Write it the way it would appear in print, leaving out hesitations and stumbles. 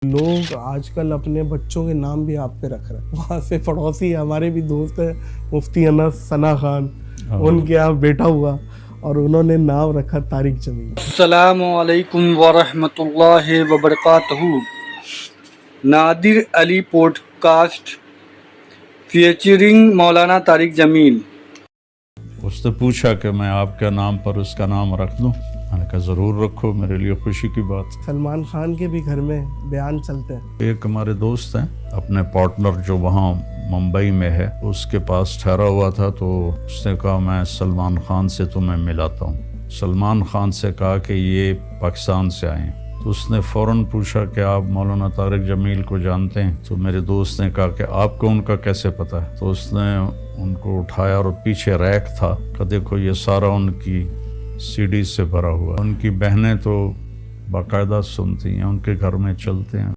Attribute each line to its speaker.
Speaker 1: لوگ آج کل اپنے بچوں کے نام بھی آپ پہ رکھ رہے ہیں. وہاں سے پڑوسی ہمارے بھی دوست ہیں مفتی انس ثنا خان, ان کے یہاں بیٹا ہوا اور انہوں نے نام رکھا طارق جمیل.
Speaker 2: السلام علیکم ورحمۃ اللہ وبرکاتہ. نادر علی پوڈ کاسٹ فیچرنگ مولانا طارق جمیل.
Speaker 3: اس نے پوچھا کہ میں آپ کے نام پر اس کا نام رکھ دوں. میں نے کہا ضرور رکھو, میرے لیے خوشی کی بات.
Speaker 1: سلمان خان کے بھی گھر میں بیان چلتے ہیں.
Speaker 3: ایک ہمارے دوست ہیں, اپنے پارٹنر جو وہاں ممبئی میں ہے, اس کے پاس ٹھہرا ہوا تھا, تو اس نے کہا میں سلمان خان سے تمہیں ملاتا ہوں. سلمان خان سے کہا کہ یہ پاکستان سے آئے ہیں. تو اس نے فوراً پوچھا کہ آپ مولانا طارق جمیل کو جانتے ہیں؟ تو میرے دوست نے کہا کہ آپ کو ان کا کیسے پتہ ہے؟ تو اس نے ان کو اٹھایا اور پیچھے ریک تھا کہ دیکھو یہ سارا ان کی سی ڈی سے بھرا ہوا. ان کی بہنیں تو باقاعدہ سنتی ہیں, ان کے گھر میں چلتے ہیں.